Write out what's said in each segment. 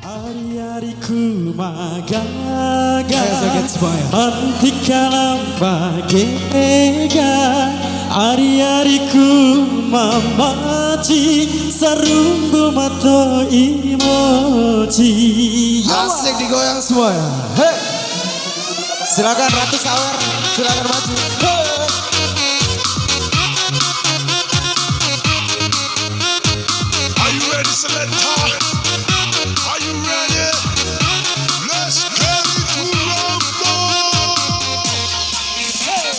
Hari-hariku magaga Mantikala bagega Hari-hariku mamaci Sarunggu mato emoji. Asik digoyang semua ya. Hey. Silakan Ratu Sawer, silakan maju. Hey. Are you ready, Selector? Are you ready? Let's get it to rumble. Hey.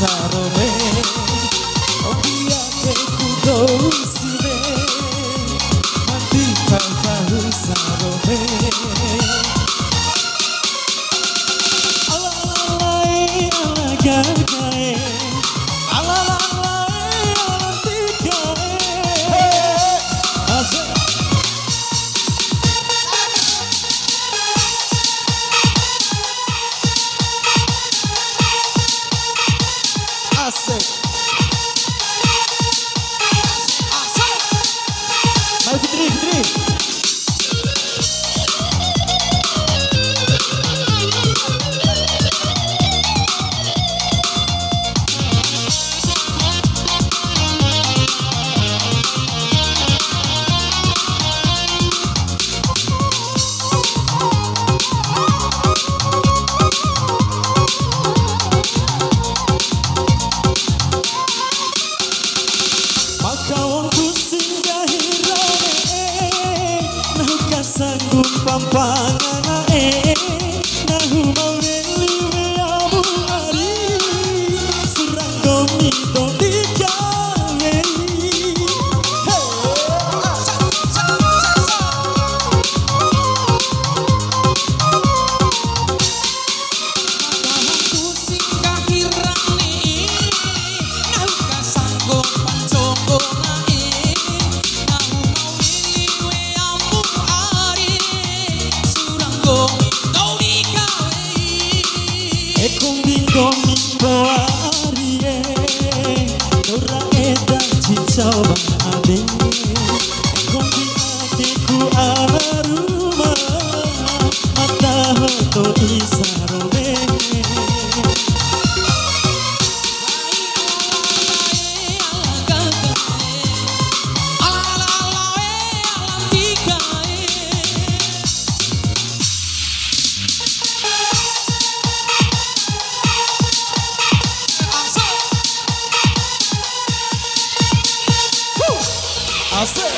Sarome, oh dia keku dosine, mati kau sarome. Alalai alagagai, alalai alatigai. Asik. Asik. Asik. Mari Fitri, Fitri. Sanggup pampangan nahu mau liwe abu ari surang gomi do digawe. Domingo arie, ora eta cicoba ade, kondi atiku aruma, mata hoto isarome. Asik.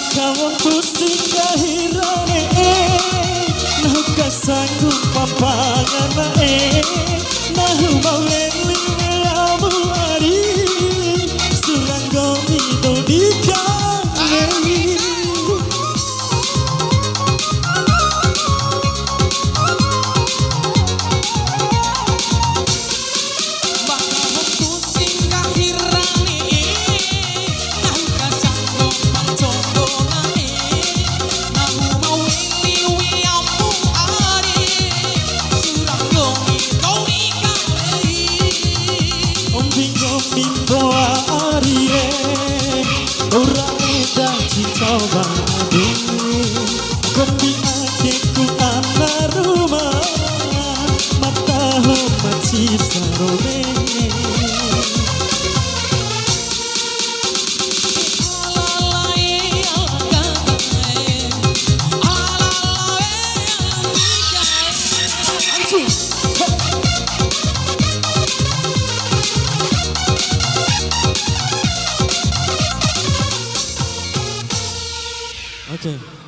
Kawan pusing kahirane nahu kasanggup pampangan nahu mau liwe abu ari surang gomi do digawe. ora edan dicoba kopi adikku anak rumah mataho maci sarone Okay.